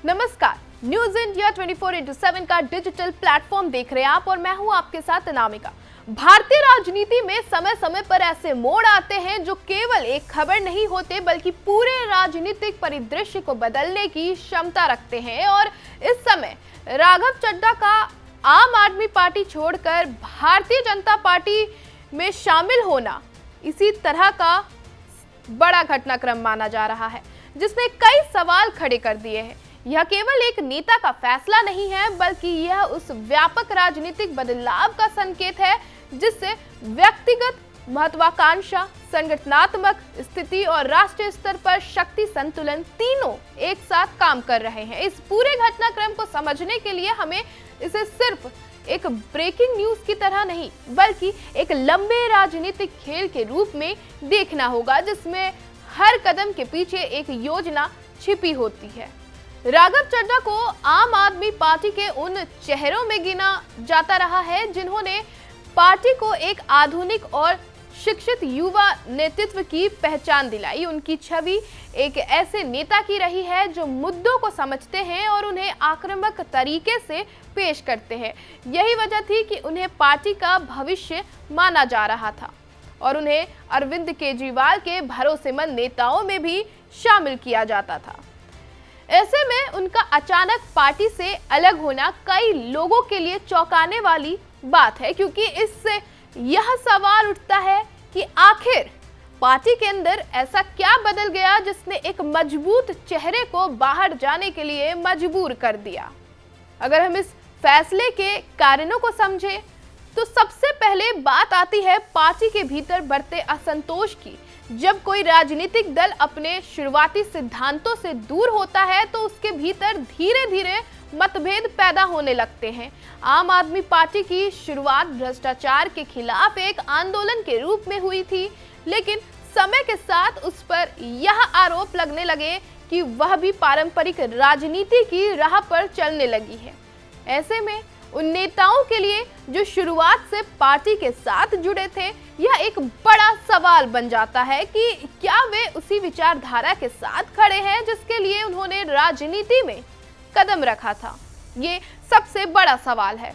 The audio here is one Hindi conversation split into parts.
नमस्कार, न्यूज इंडिया 24/7 का डिजिटल प्लेटफॉर्म देख रहे हैं आप और मैं हूं आपके साथ अनामिका। भारतीय राजनीति में समय समय पर ऐसे मोड़ आते हैं जो केवल एक खबर नहीं होते बल्कि पूरे राजनीतिक परिदृश्य को बदलने की क्षमता रखते हैं। और इस समय राघव चड्ढा का आम आदमी पार्टी छोड़कर भारतीय जनता पार्टी में शामिल होना इसी तरह का बड़ा घटनाक्रम माना जा रहा है, जिसने कई सवाल खड़े कर दिए हैं। यह केवल एक नेता का फैसला नहीं है बल्कि यह उस व्यापक राजनीतिक बदलाव का संकेत है जिससे व्यक्तिगत महत्वाकांक्षा, संगठनात्मक स्थिति और राष्ट्रीय स्तर पर शक्ति संतुलन तीनों एक साथ काम कर रहे हैं। इस पूरे घटनाक्रम को समझने के लिए हमें इसे सिर्फ एक ब्रेकिंग न्यूज की तरह नहीं बल्कि एक लंबे राजनीतिक खेल के रूप में देखना होगा, जिसमें हर कदम के पीछे एक योजना छिपी होती है। राघव चड्ढा को आम आदमी पार्टी के उन चेहरों में गिना जाता रहा है जिन्होंने पार्टी को एक आधुनिक और शिक्षित युवा नेतृत्व की पहचान दिलाई। उनकी छवि एक ऐसे नेता की रही है जो मुद्दों को समझते हैं और उन्हें आक्रामक तरीके से पेश करते हैं। यही वजह थी कि उन्हें पार्टी का भविष्य माना जा रहा था और उन्हें अरविंद केजरीवाल के भरोसेमंद नेताओं में भी शामिल किया जाता था। ऐसे में उनका अचानक पार्टी से अलग होना कई लोगों के लिए चौंकाने वाली बात है, क्योंकि इससे यह सवाल उठता है कि आखिर पार्टी के अंदर ऐसा क्या बदल गया जिसने एक मजबूत चेहरे को बाहर जाने के लिए मजबूर कर दिया। अगर हम इस फैसले के कारणों को समझें तो सबसे पहले बात आती है पार्टी के भीतर बढ़ते असंतोष की। जब कोई राजनीतिक दल अपने शुरुआती सिद्धांतों से दूर होता है तो उसके भीतर धीरे धीरे मतभेद पैदा होने लगते हैं। आम आदमी पार्टी की शुरुआत भ्रष्टाचार के खिलाफ एक आंदोलन के रूप में हुई थी, लेकिन समय के साथ उस पर यह आरोप लगने लगे कि वह भी पारंपरिक राजनीति की राह पर चलने लगी है। ऐसे में उन नेताओं के लिए जो शुरुआत से पार्टी के साथ जुड़े थे, यह एक बड़ा सवाल बन जाता है कि क्या वे उसी विचारधारा के साथ खड़े हैं जिसके लिए उन्होंने राजनीति में कदम रखा था। ये सबसे बड़ा सवाल है।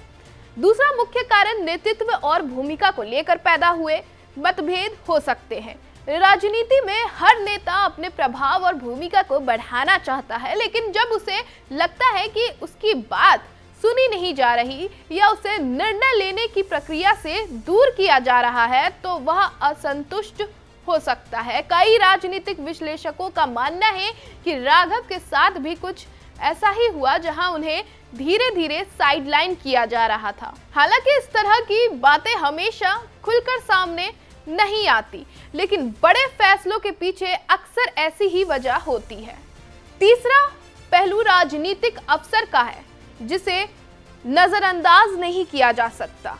दूसरा मुख्य कारण नेतृत्व और भूमिका को लेकर पैदा हुए मतभेद हो सकते हैं। राजनीति में हर नेता अपने प्रभाव और भूमिका को बढ़ाना चाहता है, लेकिन जब उसे लगता है कि उसकी बात सुनी नहीं जा रही या उसे निर्णय लेने की प्रक्रिया से दूर किया जा रहा है तो वह असंतुष्ट हो सकता है। कई राजनीतिक विश्लेषकों का मानना है कि राघव के साथ भी कुछ ऐसा ही हुआ, जहां उन्हें धीरे धीरे साइडलाइन किया जा रहा था। हालांकि इस तरह की बातें हमेशा खुलकर सामने नहीं आती, लेकिन बड़े फैसलों के पीछे अक्सर ऐसी ही वजह होती है। तीसरा पहलू राजनीतिक अवसर का है जिसे नजरअंदाज नहीं किया जा सकता।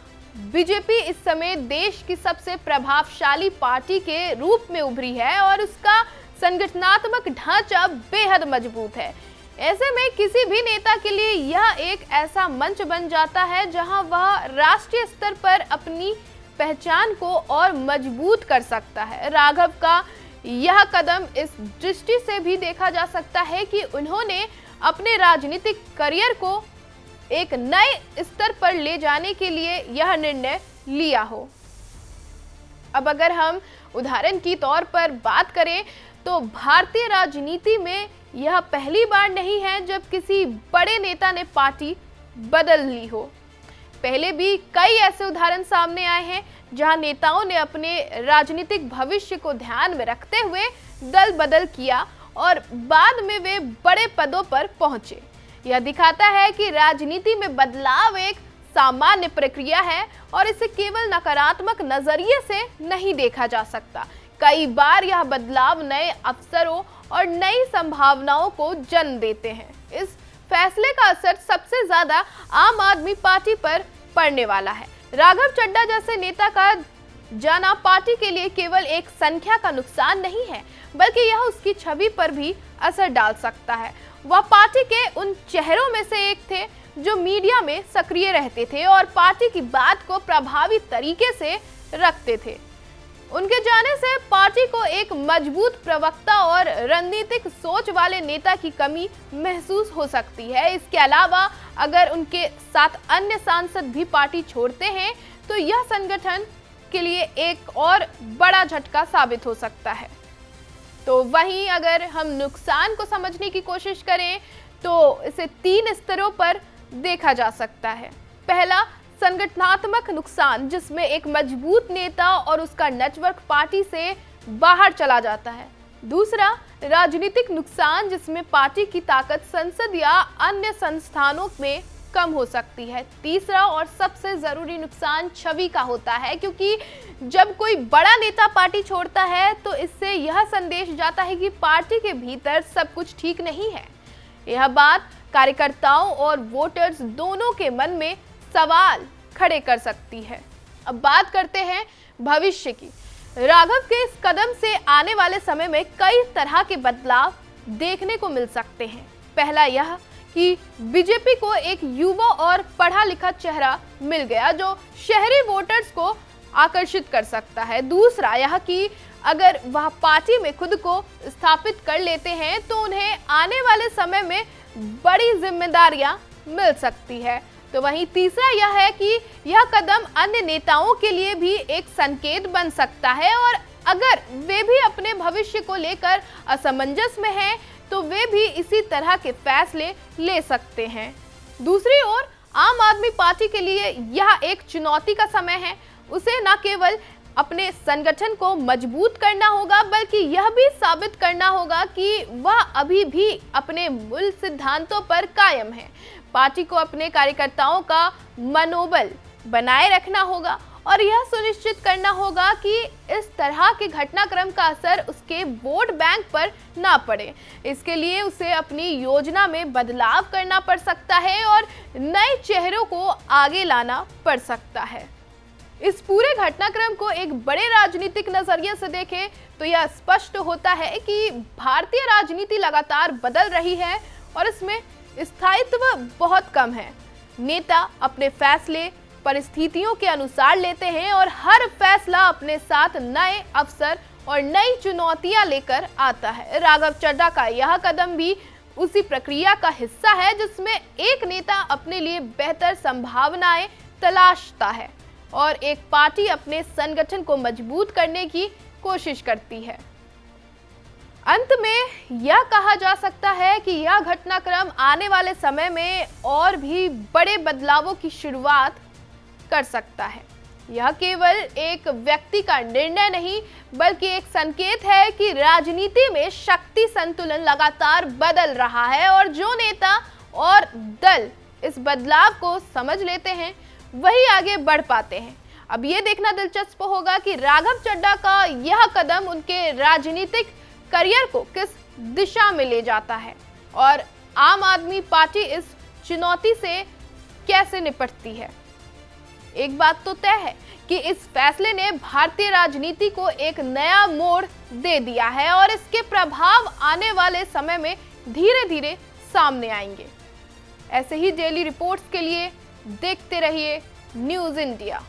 बीजेपी इस समय देश की सबसे प्रभावशाली पार्टी के रूप में उभरी है और उसका संगठनात्मक ढांचा बेहद मजबूत है। ऐसे में किसी भी नेता के लिए यह एक ऐसा मंच बन जाता है जहां वह राष्ट्रीय स्तर पर अपनी पहचान को और मजबूत कर सकता है। राघव का यह कदम इस दृष्टि से भी देखा जा सकता है कि उन्होंने अपने राजनीतिक करियर को एक नए स्तर पर ले जाने के लिए यह निर्णय लिया हो। अब अगर हम उदाहरण की तौर पर बात करें तो भारतीय राजनीति में यह पहली बार नहीं है जब किसी बड़े नेता ने पार्टी बदल ली हो। पहले भी कई ऐसे उदाहरण सामने आए हैं जहां नेताओं ने अपने राजनीतिक भविष्य को ध्यान में रखते हुए दल बदल किया और बाद में वे बड़े पदों पर पहुंचे। यह दिखाता है कि राजनीति में बदलाव एक सामान्य प्रक्रिया है और इसे केवल नकारात्मक नजरिए से नहीं देखा जा सकता। कई बार यह बदलाव नए अवसरों और नई संभावनाओं को जन्म देते हैं। इस फैसले का असर सबसे ज्यादा आम आदमी पार्टी पर पड़ने वाला है। राघव चड्ढा जैसे नेता का जाना पार्टी के लिए केवल एक संख्या का नुकसान नहीं है, बल्कि यह उसकी छवि पर भी असर डाल सकता है। वह पार्टी के उन चेहरों में से एक थे जो मीडिया में सक्रिय रहते थे और पार्टी की बात को प्रभावी तरीके से रखते थे। उनके जाने से पार्टी को एक मजबूत प्रवक्ता और रणनीतिक सोच वाले नेता की कमी महसूस हो सकती है। इसके अलावा अगर उनके साथ अन्य सांसद भी पार्टी छोड़ते हैं तो यह संगठन के लिए एक और बड़ा झटका साबित हो सकता है। तो वहीं अगर हम नुकसान को समझने की कोशिश करें तो इसे 3 स्तरों पर देखा जा सकता है। पहला, संगठनात्मक नुकसान, जिसमें एक मजबूत नेता और उसका नेटवर्क पार्टी से बाहर चला जाता है। दूसरा, राजनीतिक नुकसान, जिसमें पार्टी की ताकत संसद या अन्य संस्थानों में कम हो सकती है। तीसरा और सबसे जरूरी नुकसान छवि का होता है, क्योंकि जब कोई बड़ा नेता पार्टी छोड़ता है तो इससे यह संदेश जाता है कि पार्टी के भीतर सब कुछ ठीक नहीं है। यह बात कार्यकर्ताओं और वोटर्स दोनों के मन में सवाल खड़े कर सकती है। अब बात करते हैं भविष्य की। राघव के इस कदम से आने वाले समय में कई तरह के बदलाव देखने को मिल सकते हैं। पहला यह कि बीजेपी को एक युवा और पढ़ा लिखा चेहरा मिल गया जो शहरी वोटर्स को आकर्षित कर सकता है। दूसरा यह कि अगर वह पार्टी में खुद को स्थापित कर लेते हैं तो उन्हें आने वाले समय में बड़ी जिम्मेदारियां मिल सकती है। तो वहीं तीसरा यह है कि यह कदम अन्य नेताओं के लिए भी एक संकेत बन सकता है, और अगर वे भी अपने भविष्य को लेकर असमंजस में हैं तो वे भी इसी तरह के फैसले ले सकते हैं। दूसरी ओर आम आदमी पार्टी के लिए यह एक चुनौती का समय है। उसे न केवल अपने संगठन को मजबूत करना होगा बल्कि यह भी साबित करना होगा कि वह अभी भी अपने मूल सिद्धांतों पर कायम है। पार्टी को अपने कार्यकर्ताओं का मनोबल बनाए रखना होगा और यह सुनिश्चित करना होगा कि इस तरह के घटनाक्रम का असर उसके वोट बैंक पर ना पड़े। इसके लिए उसे अपनी योजना में बदलाव करना पड़ सकता है और नए चेहरों को आगे लाना पड़ सकता है। इस पूरे घटनाक्रम को एक बड़े राजनीतिक नजरिए से देखें तो यह स्पष्ट होता है कि भारतीय राजनीति लगातार बदल रही है और इसमें स्थायित्व बहुत कम है। नेता अपने फैसले परिस्थितियों के अनुसार लेते हैं और हर फैसला अपने साथ नए अवसर और नई चुनौतियां लेकर आता है। राघव चड्ढा का यह कदम भी उसी प्रक्रिया का हिस्सा है जिसमें एक नेता अपने लिए बेहतर संभावनाएं तलाशता है और एक पार्टी अपने संगठन को मजबूत करने की कोशिश करती है। अंत में यह कहा जा सकता है कि यह घटनाक्रम आने वाले समय में और भी बड़े बदलावों की शुरुआत कर सकता है। यह केवल एक व्यक्ति का निर्णय नहीं बल्कि एक संकेत है कि राजनीति में शक्ति संतुलन लगातार बदल रहा है और जो नेता और दल इस बदलाव को समझ लेते हैं वही आगे बढ़ पाते हैं। अब ये देखना दिलचस्प होगा कि राघव चड्ढा का यह कदम उनके राजनीतिक करियर को किस दिशा में ले जाता है और आम आदमी पार्टी इस चुनौती से कैसे निपटती है। एक बात तो तय है कि इस फैसले ने भारतीय राजनीति को एक नया मोड़ दे दिया है और इसके प्रभाव आने वाले समय में धीरे धीरे सामने आएंगे। ऐसे ही डेली रिपोर्ट्स के लिए देखते रहिए न्यूज़ इंडिया।